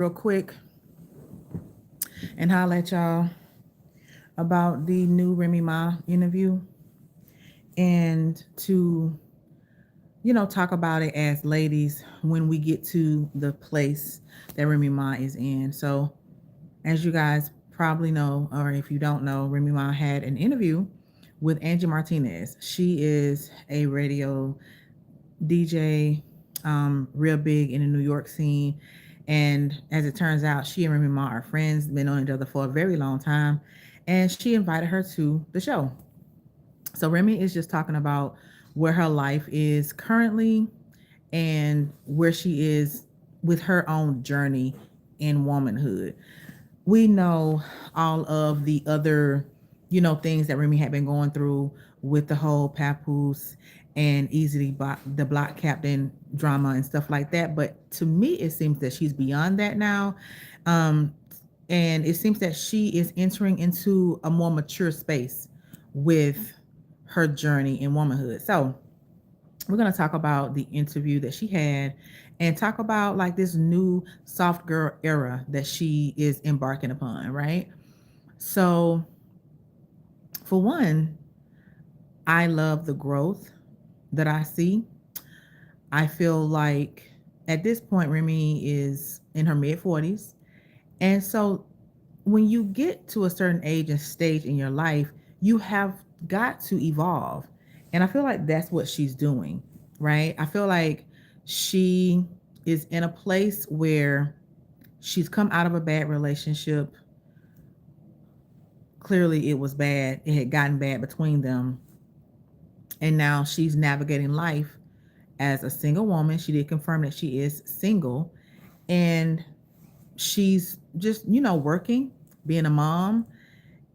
real quick and holler at y'all about the new Remy Ma interview and to, talk about it as ladies when we get to the place that Remy Ma is in. So, as you guys probably know, or if you don't know, Remy Ma had an interview with Angie Martinez. She is a radio DJ, real big in the New York scene. And as it turns out, she and Remy Ma are friends, been on each other for a very long time. And she invited her to the show. So Remy is just talking about where her life is currently and where she is with her own journey in womanhood. We know all of the other, things that Remy had been going through with the whole Papoose and easily the block captain drama and stuff like that. But to me, it seems that she's beyond that now. Um, and it seems that she is entering into a more mature space with her journey in womanhood. So we're going to talk about the interview that she had and talk about like this new soft girl era that she is embarking upon, right? So, for one, I love the growth that I see. I feel like at this point, Remy is in her mid 40s. And so, when you get to a certain age and stage in your life, you have got to evolve. And I feel like that's what she's doing, right? I feel like she is in a place where she's come out of a bad relationship. Clearly, it was bad. It had gotten bad between them. And now she's navigating life as a single woman. She did confirm that she is single. And she's just, working, being a mom,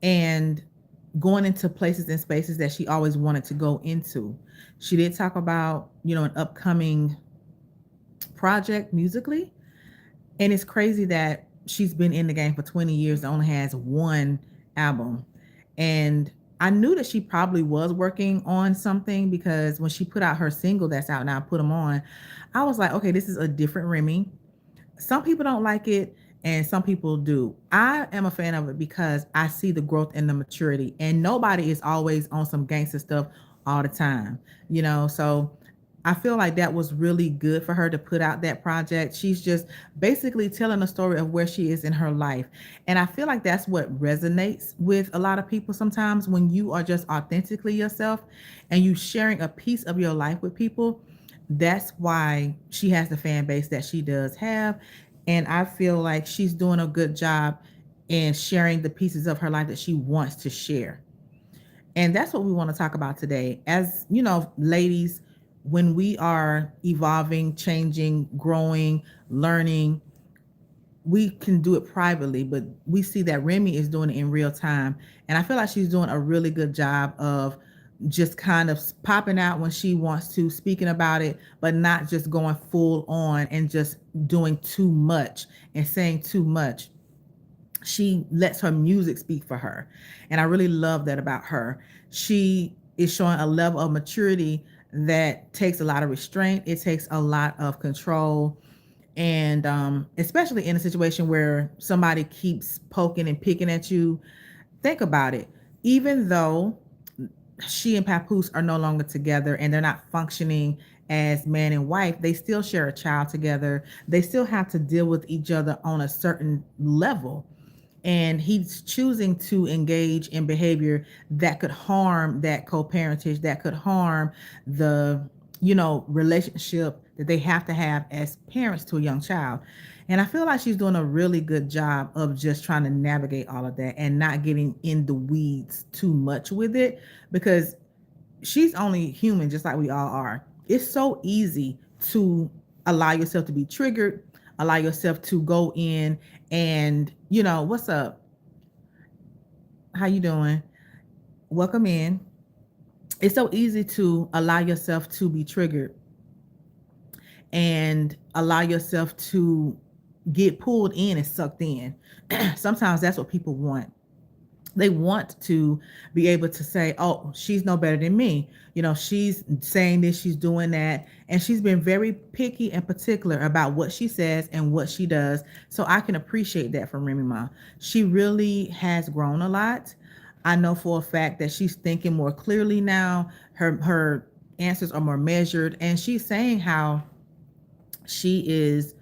and going into places and spaces that she always wanted to go into. She did talk about, an upcoming project musically. And it's crazy that she's been in the game for 20 years and only has one album. And I knew that she probably was working on something because when she put out her single that's out now, Put 'Em On, I was like, okay, this is a different Remy. Some people don't like it and some people do. I am a fan of it because I see the growth and the maturity, and nobody is always on some gangster stuff all the time, So I feel like that was really good for her to put out that project. She's just basically telling a story of where she is in her life. And I feel like that's what resonates with a lot of people sometimes when you are just authentically yourself and you sharing a piece of your life with people. That's why she has the fan base that she does have. And I feel like she's doing a good job in sharing the pieces of her life that she wants to share. And that's what we want to talk about today. As ladies, when we are evolving, changing, growing, learning, we can do it privately, but we see that Remy is doing it in real time. And I feel like she's doing a really good job of just kind of popping out when she wants to, speaking about it, but not just going full on and just doing too much and saying too much. She lets her music speak for her. And I really love that about her. She is showing a level of maturity that takes a lot of restraint. It takes a lot of control. And especially in a situation where somebody keeps poking and picking at you, think about it. Even though she and Papoose are no longer together and they're not functioning as man and wife, they still share a child together. They still have to deal with each other on a certain level, and he's choosing to engage in behavior that could harm that co-parentage, that could harm the relationship that they have to have as parents to a young child. And I feel like she's doing a really good job of just trying to navigate all of that and not getting in the weeds too much with it, because she's only human just like we all are. It's so easy to allow yourself to be triggered, allow yourself to go in and, what's up? How you doing? Welcome in. It's so easy to allow yourself to be triggered and allow yourself to get pulled in and sucked in. Sometimes that's what people want. They want to be able to say, oh, she's no better than me. She's saying this, she's doing that. And she's been very picky and particular about what she says and what she does. So I can appreciate that from Remy Ma. She really has grown a lot. I know for a fact that she's thinking more clearly now. Her answers are more measured. And she's saying how she is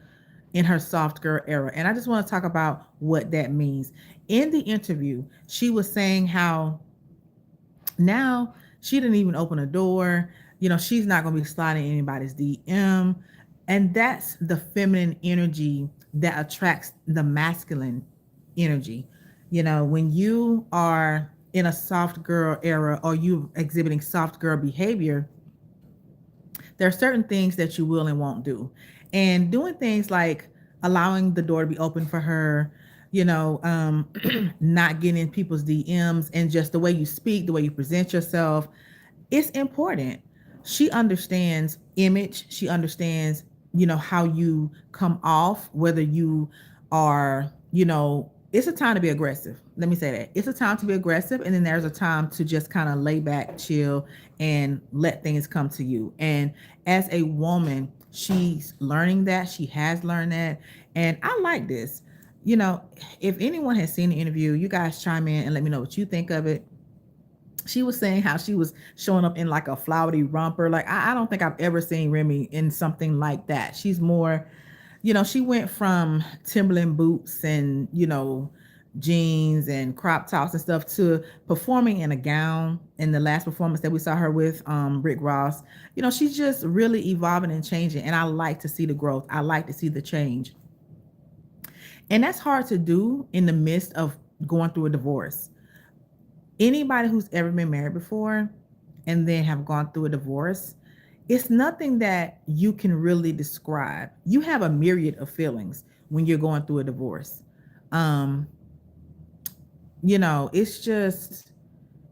in her soft girl era. And I just want to talk about what that means. In the interview, she was saying how now she didn't even open a door. She's not going to be sliding anybody's DM. And that's the feminine energy that attracts the masculine energy. When you are in a soft girl era or you exhibiting soft girl behavior, there are certain things that you will and won't do. And doing things like allowing the door to be open for her, not getting in people's DMs, and just the way you speak, the way you present yourself, it's important. She understands image. She understands, how you come off, whether you are, it's a time to be aggressive. Let me say that. It's a time to be aggressive. And then there's a time to just kind of lay back, chill, and let things come to you. And as a woman, she's learning that. She has learned that. And I like this. If anyone has seen the interview, you guys chime in and let me know what you think of it. She was saying how she was showing up in like a flowery romper. Like, I don't think I've ever seen Remy in something like that. She's more, she went from Timberland boots and, jeans and crop tops and stuff to performing in a gown in the last performance that we saw her with Rick Ross. She's just really evolving and changing. And I like to see the growth. I like to see the change. And that's hard to do in the midst of going through a divorce. Anybody who's ever been married before and then have gone through a divorce, it's nothing that you can really describe. You have a myriad of feelings when you're going through a divorce.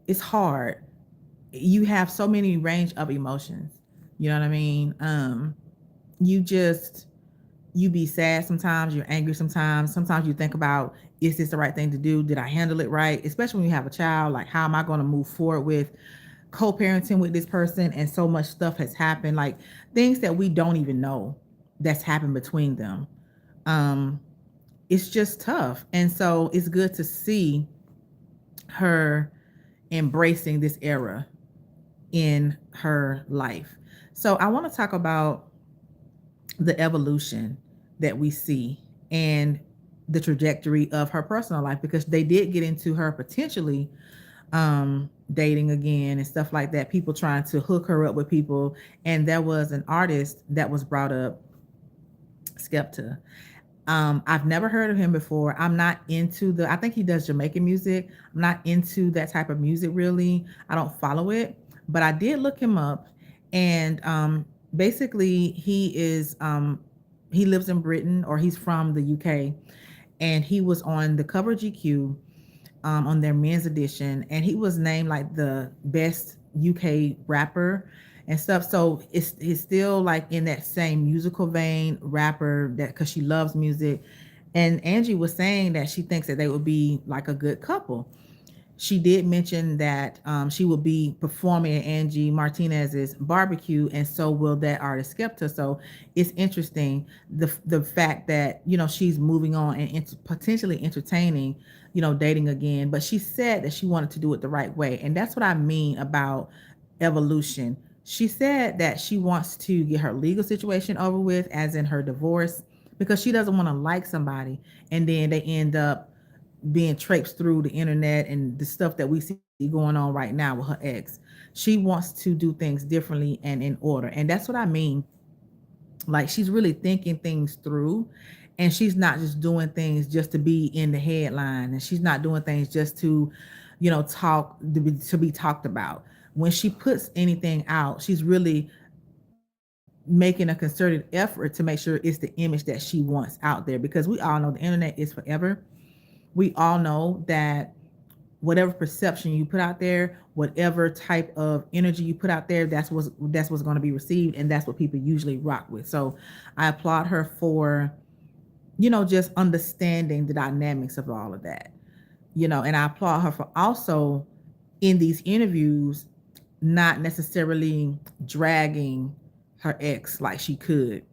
It's hard. You have so many range of emotions. You know what I mean? You be sad sometimes, you're angry sometimes you think about, is this the right thing to do? Did I handle it right? Especially when you have a child, like how am I going to move forward with co-parenting with this person? And so much stuff has happened, like things that we don't even know that's happened between them. It's just tough. And so it's good to see her embracing this era in her life. So I want to talk about the evolution that we see and the trajectory of her personal life, because they did get into her potentially dating again and stuff like that, people trying to hook her up with people. And there was an artist that was brought up, Skepta. I've never heard of him before. I'm not into I think he does Jamaican music. I'm not into that type of music really. I don't follow it, but I did look him up. And basically he lives in Britain, or he's from the UK, and he was on the cover of GQ on their men's edition, and he was named like the best UK rapper and stuff. So it's still like in that same musical vein, rapper, that because she loves music. And Angie was saying that she thinks that they would be like a good couple. She did mention that she will be performing at Angie Martinez's barbecue, and so will that artist Skepta. So it's interesting the fact that she's moving on and potentially entertaining, dating again. But she said that she wanted to do it the right way, and that's what I mean about evolution. She said that she wants to get her legal situation over with, as in her divorce, because she doesn't want to like somebody and then they end up being traipsed through the internet and the stuff that we see going on right now with her ex. She wants to do things differently and in order. And that's what I mean. Like, she's really thinking things through, and she's not just doing things just to be in the headline, and she's not doing things just to, talk to be talked about. When she puts anything out, she's really making a concerted effort to make sure it's the image that she wants out there, because we all know the internet is forever. We all know that whatever perception you put out there, whatever type of energy you put out there, that's what's going to be received, and that's what people usually rock with. So I applaud her for, just understanding the dynamics of all of that. And I applaud her for also in these interviews not necessarily dragging her ex like she could.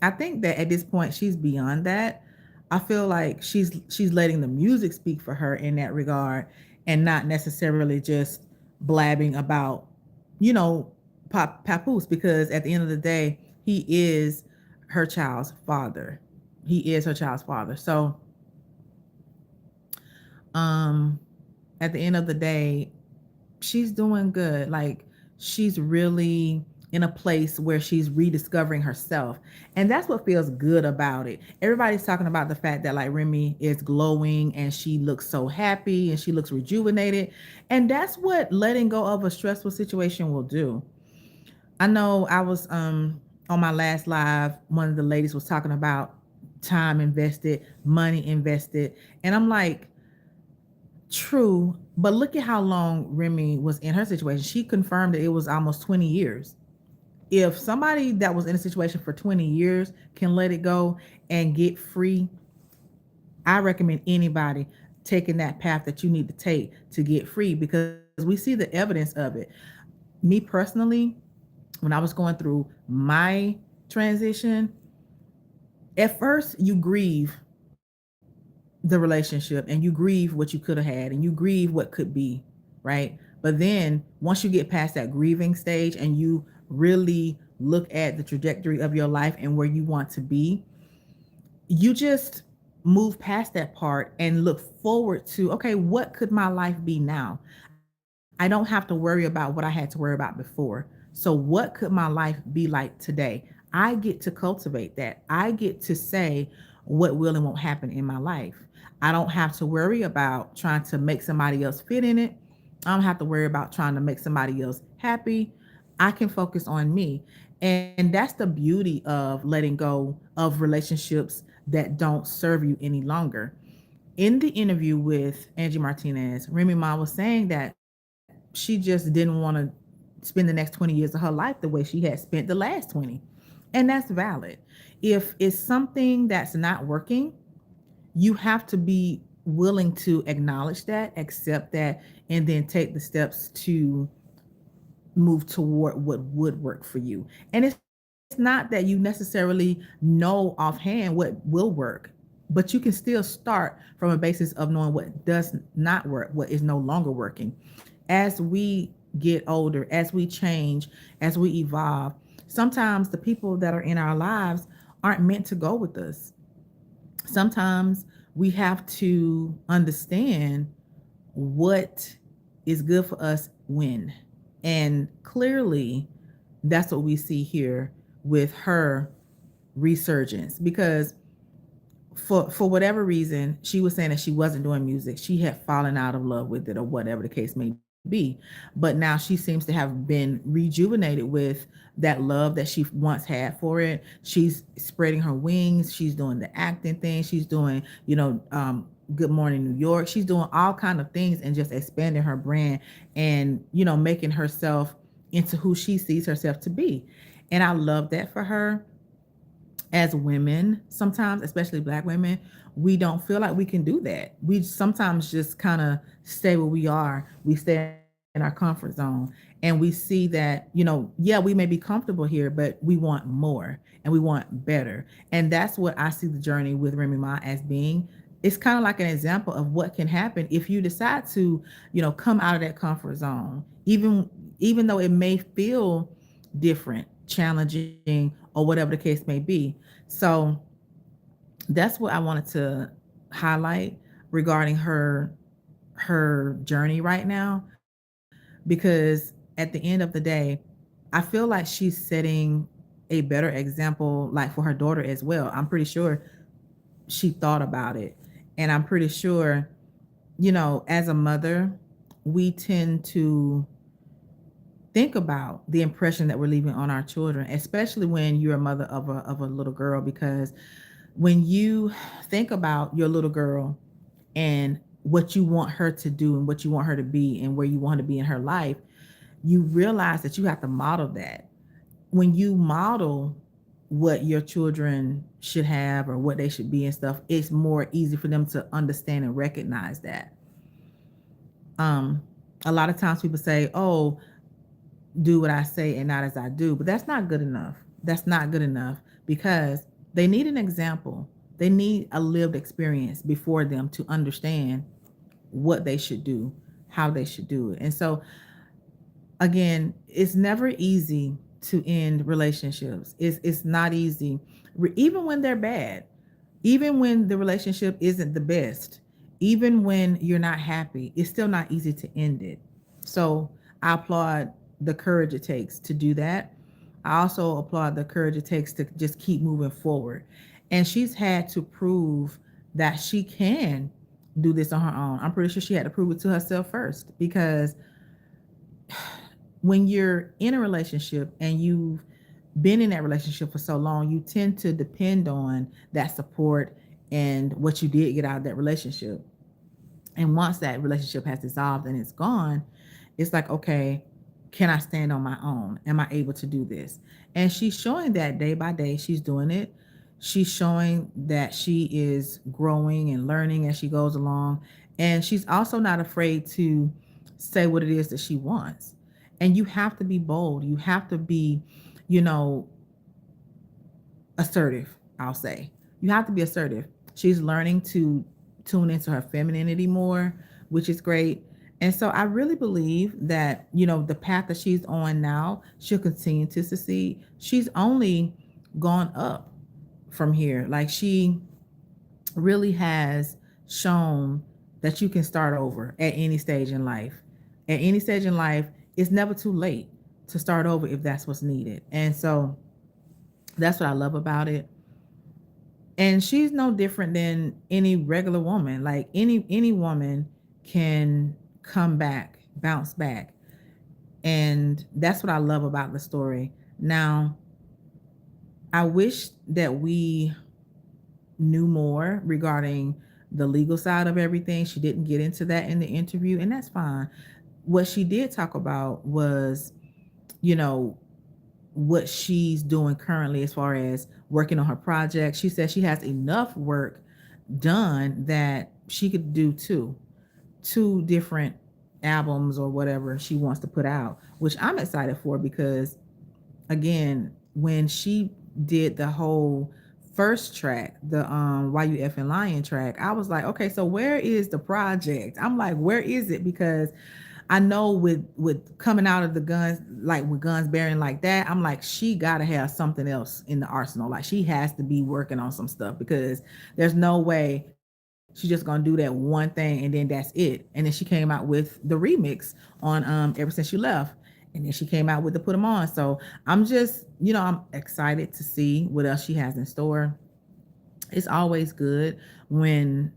I think that at this point she's beyond that. I feel like she's letting the music speak for her in that regard and not necessarily just blabbing about, Papoose, because at the end of the day, he is her child's father. He is her child's father. So, um, at the end of the day, she's doing good. Like, she's really in a place where she's rediscovering herself. And that's what feels good about it. Everybody's talking about the fact that like Remy is glowing and she looks so happy and she looks rejuvenated. And that's what letting go of a stressful situation will do. I know I was on my last live, one of the ladies was talking about time invested, money invested. And I'm like, true, but look at how long Remy was in her situation. She confirmed that it was almost 20 years. If somebody that was in a situation for 20 years can let it go and get free, I recommend anybody taking that path that you need to take to get free because we see the evidence of it. Me personally, when I was going through my transition, at first you grieve the relationship and you grieve what you could have had and you grieve what could be, right? But then once you get past that grieving stage and you really look at the trajectory of your life and where you want to be, you just move past that part and look forward to, okay, what could my life be now? I don't have to worry about what I had to worry about before. So what could my life be like today? I get to cultivate that. I get to say what will and won't happen in my life. I don't have to worry about trying to make somebody else fit in it. I don't have to worry about trying to make somebody else happy. I can focus on me. And that's the beauty of letting go of relationships that don't serve you any longer. In the interview with Angie Martinez, Remy Ma was saying that she just didn't want to spend the next 20 years of her life the way she had spent the last 20. And that's valid. If it's something that's not working, you have to be willing to acknowledge that, accept that, and then take the steps to move toward what would work for you. And it's not that you necessarily know offhand what will work, but you can still start from a basis of knowing what does not work, what is no longer working. As we get older, as we change, as we evolve, sometimes the people that are in our lives aren't meant to go with us. Sometimes we have to understand what is good for us when. And clearly, that's what we see here with her resurgence because for whatever reason, she was saying that she wasn't doing music. She had fallen out of love with it or whatever the case may be. But now she seems to have been rejuvenated with that love that she once had for it. She's spreading her wings. She's doing the acting thing. She's doing, Good Morning New York. She's doing all kind of things and just expanding her brand and, making herself into who she sees herself to be. And I love that for her. As women, sometimes, especially Black women, we don't feel like we can do that. We sometimes just kind of stay where we are. We stay in our comfort zone and we see that, yeah, we may be comfortable here, but we want more and we want better. And that's what I see the journey with Remy Ma as being. It's kind of like an example of what can happen if you decide to, come out of that comfort zone, even though it may feel different, challenging, or whatever the case may be. So that's what I wanted to highlight regarding her journey right now because at the end of the day, I feel like she's setting a better example like for her daughter as well. I'm pretty sure she thought about it. And I'm pretty sure, as a mother, we tend to think about the impression that we're leaving on our children, especially when you're a mother of a little girl, because when you think about your little girl and what you want her to do and what you want her to be and where you want her to be in her life, you realize that you have to model that. When you model what your children should have or what they should be and stuff, it's more easy for them to understand and recognize that. Um, a lot of times people say, "Oh, do what I say and not as I do," but that's not good enough. That's not good enough because they need an example. They need a lived experience before them to understand what they should do, how they should do it. And so, again, it's never easy to end relationships. It's not easy, even when they're bad, even when the relationship isn't the best, even when you're not happy. It's still not easy to end it. So I applaud the courage it takes to do that. I also applaud the courage it takes to just keep moving forward. And she's had to prove that she can do this on her own. I'm pretty sure she had to prove it to herself first, because when you're in a relationship and you've been in that relationship for so long, you tend to depend on that support and what you did get out of that relationship. And once that relationship has dissolved and it's gone, it's like, okay, can I stand on my own? Am I able to do this? And she's showing that day by day. She's doing it. She's showing that she is growing and learning as she goes along. And she's also not afraid to say what it is that she wants. And you have to be bold. You have to be, you know, assertive, I'll say. You have to be assertive. She's learning to tune into her femininity more, which is great. And so I really believe that, the path that she's on now, she'll continue to succeed. She's only gone up from here. Like, she really has shown that you can start over at any stage in life. At any stage in life, it's never too late to start over if that's what's needed. And so that's what I love about it. And she's no different than any regular woman. Like, any woman can come back, bounce back. And that's what I love about the story. Now, I wish that we knew more regarding the legal side of everything. She didn't get into that in the interview, and that's fine. What she did talk about was, you know, what she's doing currently as far as working on her project. She says she has enough work done that she could do two different albums or whatever she wants to put out, which I'm excited for, because again, when she did the whole first track, the Why You Effing Lying track, I was like, okay, so where is the project? I'm like, where is it? Because I know with coming out of the guns, like with guns bearing like that, I'm like, she gotta have something else in the arsenal. Like, she has to be working on some stuff, because there's no way she's just gonna do that one thing and then that's it. And then she came out with the remix on Ever Since You Left. And then she came out with the Put 'Em On. So I'm just, I'm excited to see what else she has in store. It's always good when,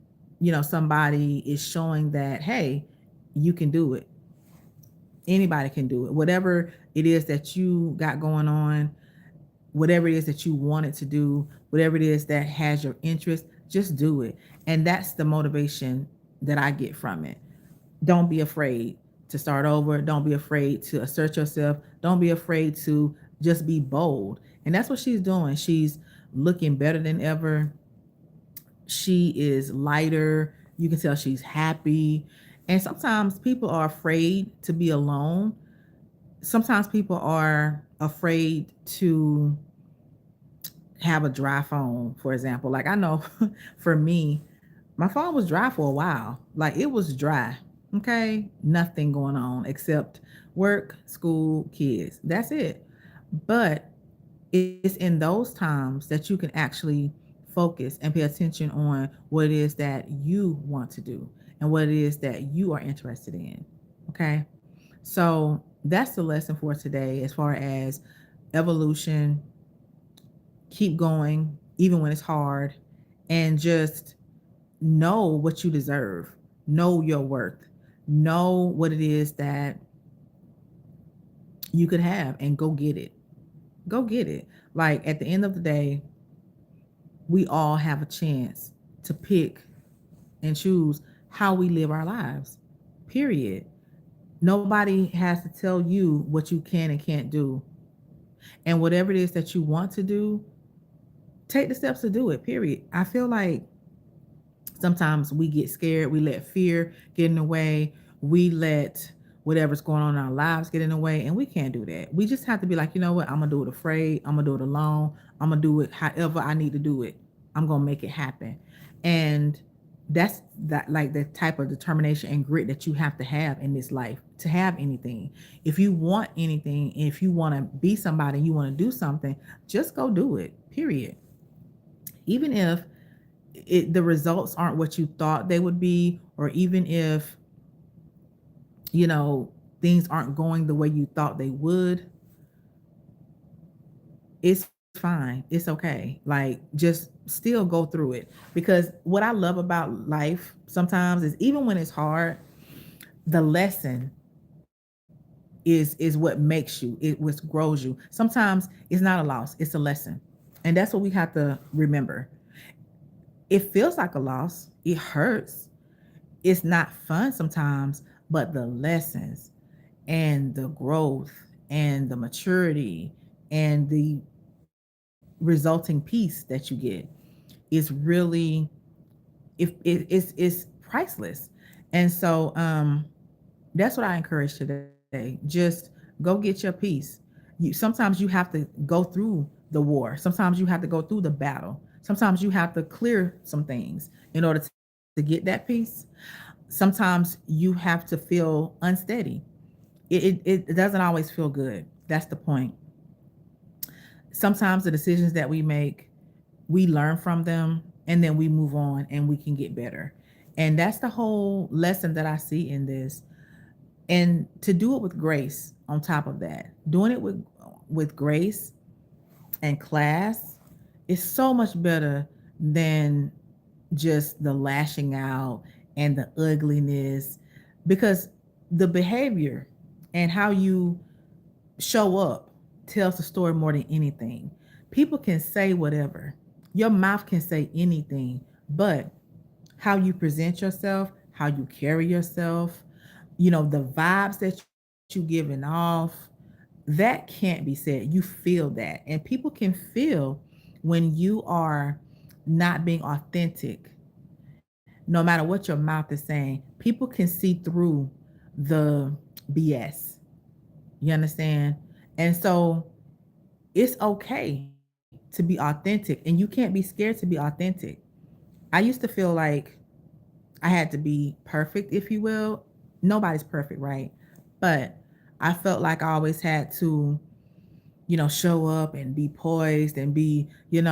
somebody is showing that, hey, you can do it. Anybody can do it. Whatever it is that you got going on, whatever it is that you wanted to do, whatever it is that has your interest, just do it. And that's the motivation that I get from it. Don't be afraid to start over. Don't be afraid to assert yourself. Don't be afraid to just be bold. And that's what she's doing. She's looking better than ever. She is lighter. You can tell she's happy. And sometimes people are afraid to be alone. Sometimes people are afraid to have a dry phone, for example. Like, I know for me, my phone was dry for a while. Like, it was dry. Okay. Nothing going on except work, school, kids. That's it. But it's in those times that you can actually focus and pay attention on what it is that you want to do and what it is that you are interested in. Okay. So that's the lesson for today as far as evolution. Keep going, even when it's hard, and just know what you deserve, know your worth, know what it is that you could have, and go get it. Go get it. Like, at the end of the day, we all have a chance to pick and choose how we live our lives. Period. Nobody has to tell you what you can and can't do. And whatever it is that you want to do, take the steps to do it. Period. I feel like sometimes we get scared, we let fear get in the way, we let whatever's going on in our lives get in the way, and we can't do that. We just have to be like, you know what, I'm gonna do it afraid, I'm gonna do it alone, I'm gonna do it however I need to do it. I'm gonna make it happen. And that's that, like the type of determination and grit that you have to have in this life to have anything. If you want anything, if you want to be somebody, you want to do something, just go do it. Period. Even if the results aren't what you thought they would be, or even if you know things aren't going the way you thought they would, it's fine. It's okay. Like just still go through it, because what I love about life sometimes is even when it's hard, the lesson is what makes you, it what grows you. Sometimes it's not a loss, it's a lesson. And that's what we have to remember. It feels like a loss, it hurts, it's not fun sometimes, but the lessons and the growth and the maturity and the resulting peace that you get is really, if it's priceless. And so that's what I encourage today. Just go get your peace. Sometimes you have to go through the war. Sometimes you have to go through the battle. Sometimes you have to clear some things in order to get that peace. Sometimes you have to feel unsteady. It doesn't always feel good. That's the point. Sometimes the decisions that we make, we learn from them and then we move on and we can get better. And that's the whole lesson that I see in this. And to do it with grace on top of that, doing it with grace and class is so much better than just the lashing out and the ugliness, because the behavior and how you show up tells the story more than anything. People can say whatever, your mouth can say anything, but how you present yourself, how you carry yourself, the vibes that you giving off, that can't be said. You feel that. And people can feel when you are not being authentic. No matter what your mouth is saying, people can see through the BS. You understand? And so it's okay to be authentic, and you can't be scared to be authentic. I used to feel like I had to be perfect, if you will. Nobody's perfect, right? But I felt like I always had to, show up and be poised and be, even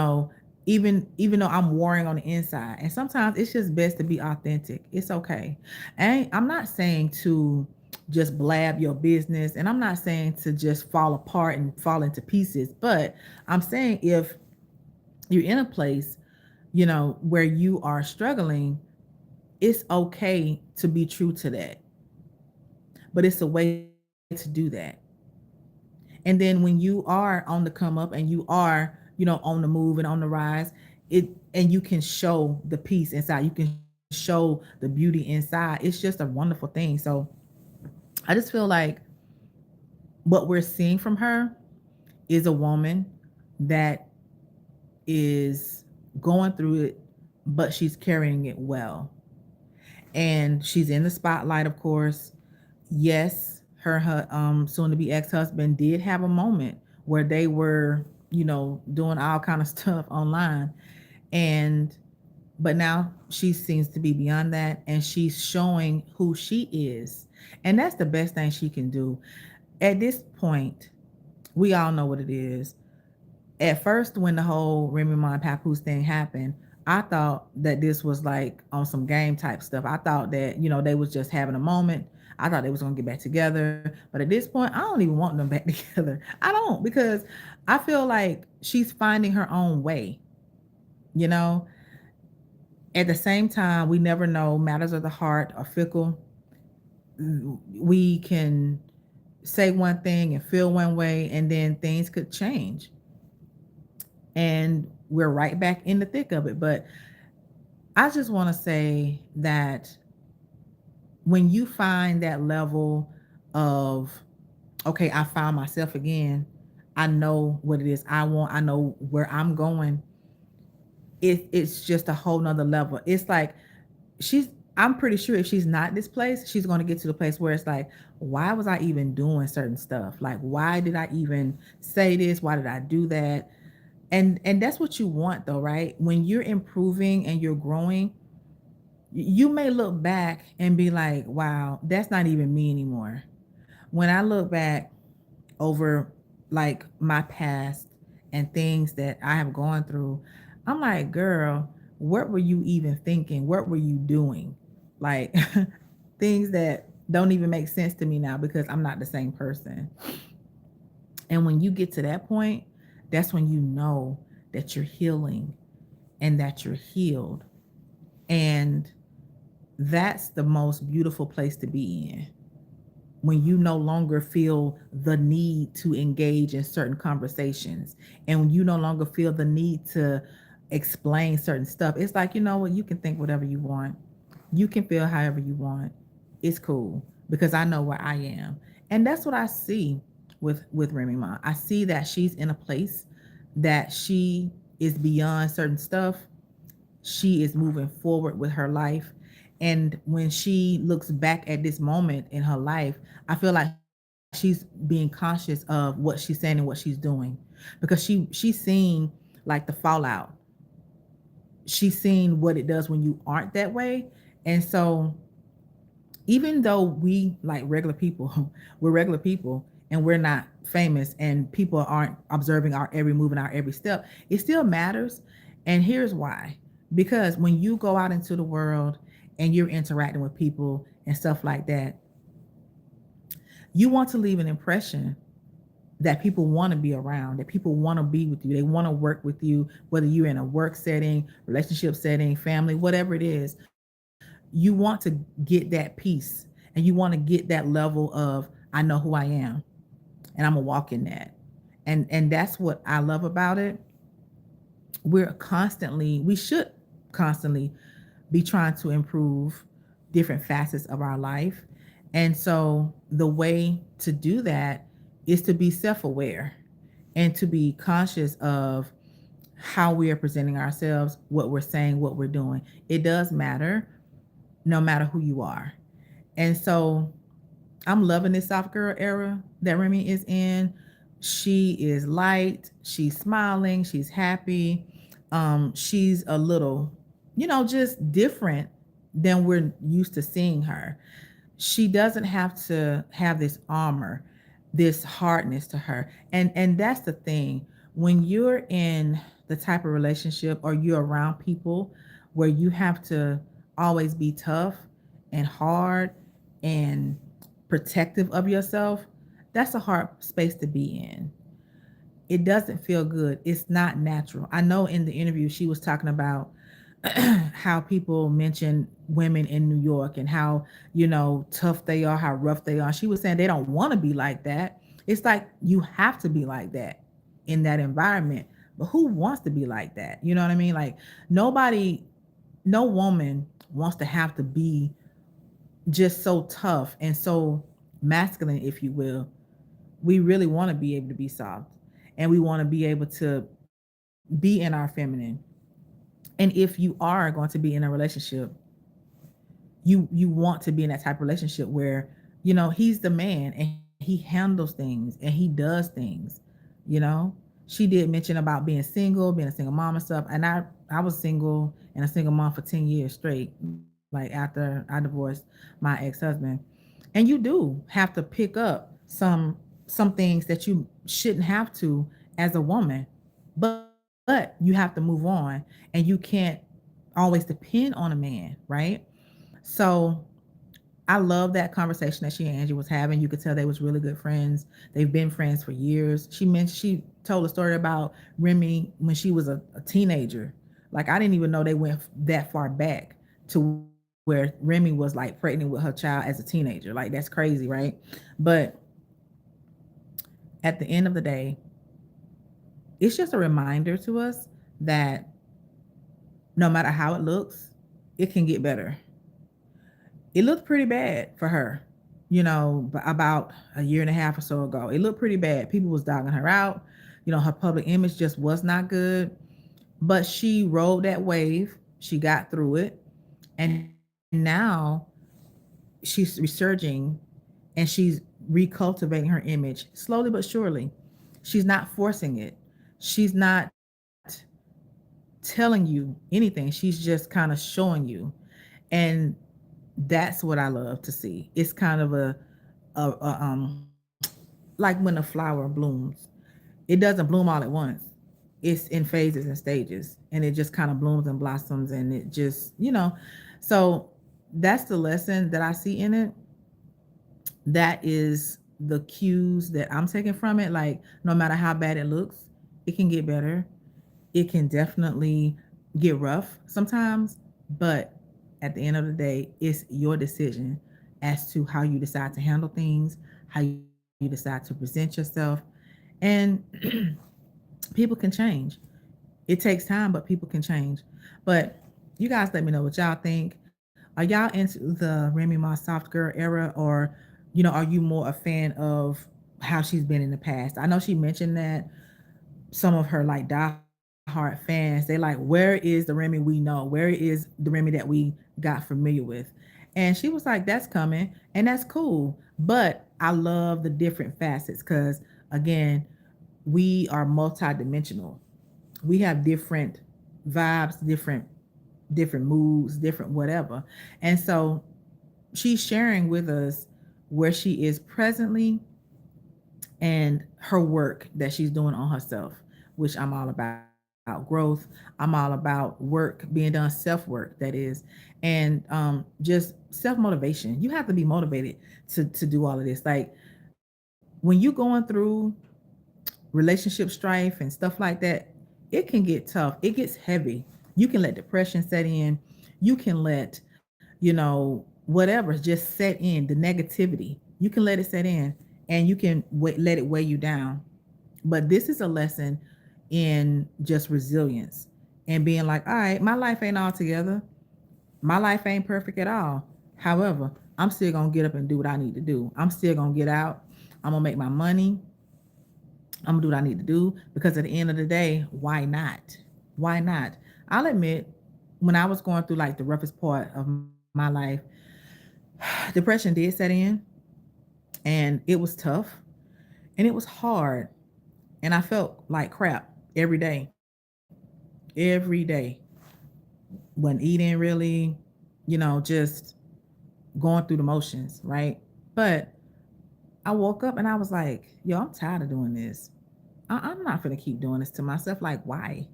though I'm warring on the inside. And sometimes it's just best to be authentic. It's okay. And I'm not saying to just blab your business, and I'm not saying to just fall apart and fall into pieces, but I'm saying if you're in a place, where you are struggling, it's okay to be true to that. But it's a way to do that. And then when you are on the come up and you are, on the move and on the rise, and you can show the peace inside, you can show the beauty inside. It's just a wonderful thing. So I just feel like what we're seeing from her is a woman that is going through it, but she's carrying it well. And she's in the spotlight, of course. Yes, her soon to be ex-husband did have a moment where they were, doing all kind of stuff online. And but now she seems to be beyond that, and she's showing who she is. And that's the best thing she can do. At this point, we all know what it is. At first, when the whole Remy Ma and Papoose thing happened, I thought that this was like on some game type stuff. I thought that, they was just having a moment. I thought they was gonna get back together. But at this point, I don't even want them back together. I don't, because I feel like she's finding her own way, you know. At the same time, we never know. Matters of the heart are fickle. We can say one thing and feel one way, and then things could change. And we're right back in the thick of it. But I just want to say that when you find that level of, okay, I found myself again, I know what it is I want, I know where I'm going, it's just a whole nother level. It's like she's I'm pretty sure if she's not displaced, she's going to get to the place where it's like, why was I even doing certain stuff? Like, why did I even say this? Why did I do that? And that's what you want though, right? When you're improving and you're growing, you may look back and be like, wow, that's not even me anymore. When I look back over like my past and things that I have gone through, I'm like, girl, what were you even thinking? What were you doing? Like things that don't even make sense to me now because I'm not the same person. And when you get to that point, that's when you know that you're healing and that you're healed. And that's the most beautiful place to be in, when you no longer feel the need to engage in certain conversations and when you no longer feel the need to explain certain stuff. It's like, you know what, you can think whatever you want, you can feel however you want, it's cool because I know where I am. And that's what I see with Remy Ma. I see that she's in a place that she is beyond certain stuff. She is moving forward with her life. And when she looks back at this moment in her life, I feel like she's being conscious of what she's saying and what she's doing, because she's seen like the fallout. She's seen what it does when you aren't that way. And so even though we like regular people, we're regular people and we're not famous and people aren't observing our every move and our every step, it still matters. And here's why. Because when you go out into the world and you're interacting with people and stuff like that, you want to leave an impression that people want to be around, that people want to be with you, they want to work with you, whether you're in a work setting, relationship setting, family, whatever it is. You want to get that peace and you want to get that level of, I know who I am and I'm gonna walk in that. And that's what I love about it. We should constantly be trying to improve different facets of our life. And so the way to do that is to be self-aware and to be conscious of how we are presenting ourselves, what we're saying, what we're doing. It does matter no matter who you are. And so I'm loving this soft girl era that Remy is in. She is light, she's smiling, she's happy. She's a little, just different than we're used to seeing her. She doesn't have to have this armor, this hardness to her. And that's the thing. When you're in the type of relationship or you're around people where you have to always be tough and hard and protective of yourself, that's a hard space to be in. It doesn't feel good. It's not natural. I know in the interview she was talking about how people mention women in New York and how, tough they are, how rough they are. She was saying they don't want to be like that. It's like you have to be like that in that environment. But who wants to be like that? You know what I mean? Like nobody, no woman wants to have to be just so tough and so masculine, if you will. We really want to be able to be soft and we want to be able to be in our feminine. And if you are going to be in a relationship, you want to be in that type of relationship where, he's the man and he handles things and he does things, you know. She did mention about being single, being a single mom and stuff. And I was single and a single mom for 10 years straight, like after I divorced my ex-husband. And you do have to pick up some things that you shouldn't have to as a woman, but you have to move on and you can't always depend on a man, right? So I love that conversation that she and Angie was having. You could tell they was really good friends. They've been friends for years. She told a story about Remy when she was a teenager. Like I didn't even know they went that far back to where Remy was like pregnant with her child as a teenager. Like that's crazy, right? But at the end of the day, it's just a reminder to us that no matter how it looks, it can get better. It looked pretty bad for her, about a year and a half or so ago. It looked pretty bad. People was dogging her out. Her public image just was not good. But she rode that wave. She got through it. And now she's resurging and she's recultivating her image slowly but surely. She's not forcing it. She's not telling you anything. She's just kind of showing you. And that's what I love to see. It's kind of a like when a flower blooms. It doesn't bloom all at once. It's in phases and stages, and it just kind of blooms and blossoms, and it just, so that's the lesson that I see in it. That is the cues that I'm taking from it. Like, no matter how bad it looks, it can get better. It can definitely get rough sometimes, but at the end of the day, it's your decision as to how you decide to handle things, how you decide to present yourself. And people can change. It takes time, but people can change. But you guys let me know what y'all think. Are y'all into the Remy Ma soft girl era, or are you more a fan of how she's been in the past? I know she mentioned that some of her like diehard fans, they like, where is the Remy we know? Where is the Remy that we got familiar with? And she was like, that's coming, and that's cool. But I love the different facets because, again, we are multidimensional. We have different vibes, different moods, different whatever. And so she's sharing with us where she is presently and her work that she's doing on herself, which I'm all about growth. I'm all about work being done, self work, that is, and just self motivation. You have to be motivated to do all of this. Like when you going through relationship strife and stuff like that, it can get tough. It gets heavy. You can let depression set in. You can let, whatever just set in, the negativity. You can let it set in and you can let it weigh you down. But this is a lesson in just resilience and being like, all right, my life ain't all together. My life ain't perfect at all. However, I'm still going to get up and do what I need to do. I'm still going to get out. I'm going to make my money. I'm gonna do what I need to do because at the end of the day, why not? Why not? I'll admit, when I was going through like the roughest part of my life, depression did set in and it was tough and it was hard and I felt like crap every day. Wasn't eating really, just going through the motions, right? But I woke up and I was like, yo, I'm tired of doing this. I'm not gonna keep doing this to myself. Like, why?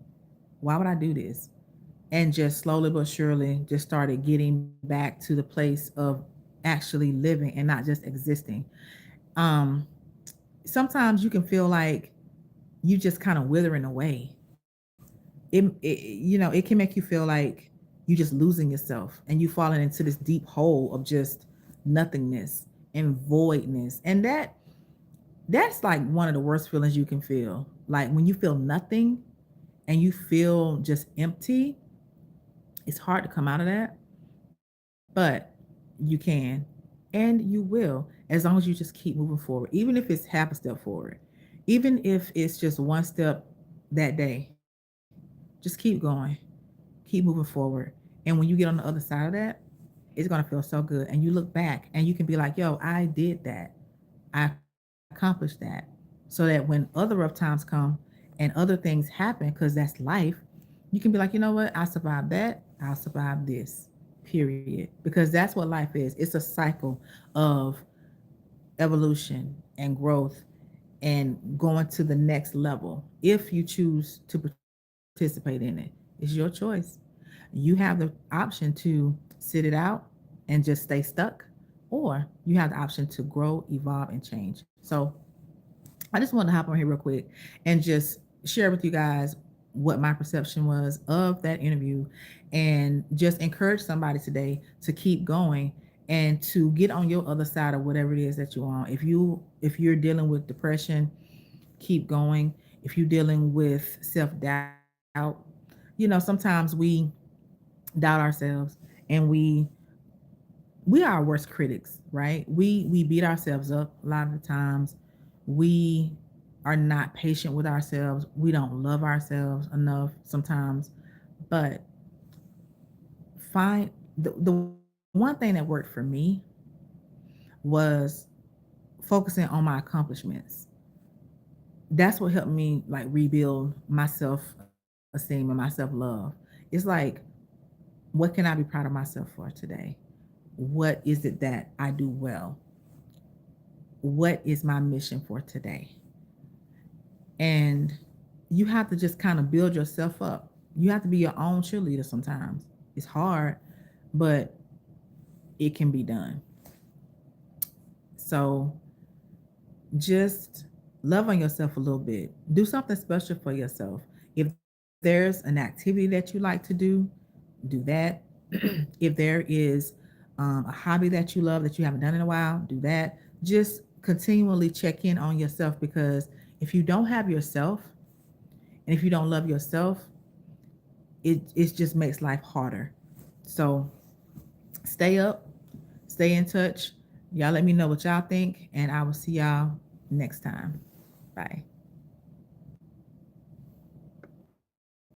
Why would I do this? And just slowly but surely just started getting back to the place of actually living and not just existing. Um, Sometimes you can feel like you just kind of withering away. It can make you feel like you just losing yourself and you falling into this deep hole of just nothingness and voidness. And that's like one of the worst feelings you can feel. Like when you feel nothing and you feel just empty, it's hard to come out of that, but you can and you will as long as you just keep moving forward, even if it's half a step forward, even if it's just one step that day. Just keep going, keep moving forward. And when you get on the other side of that, it's going to feel so good. And you look back and you can be like, yo, I did that. I accomplished that. So that when other rough times come and other things happen, because that's life, you can be like, you know what? I survived that. I'll survive this, period. Because that's what life is. It's a cycle of evolution and growth and going to the next level if you choose to participate in it. It's your choice. You have the option to sit it out and just stay stuck, or you have the option to grow, evolve, and change. So I just wanted to hop on here real quick and just share with you guys what my perception was of that interview and just encourage somebody today to keep going and to get on your other side of whatever it is that you're on. If you're dealing with depression, keep going. If you're dealing with self-doubt, sometimes we doubt ourselves and we are our worst critics, right? We beat ourselves up a lot of the times. We are not patient with ourselves. We don't love ourselves enough sometimes. But find the way one thing that worked for me was focusing on my accomplishments. That's what helped me like rebuild my self-esteem and my self-love. It's like, what can I be proud of myself for today? What is it that I do well? What is my mission for today? And you have to just kind of build yourself up. You have to be your own cheerleader sometimes. It's hard, but it can be done. So just love on yourself a little bit. Do something special for yourself. If there's an activity that you like to do that. If there is a hobby that you love that you haven't done in a while, do that. Just continually check in on yourself, because if you don't have yourself and if you don't love yourself, it just makes life harder. So stay up, stay in touch. Y'all let me know what y'all think, and I will see y'all next time. Bye.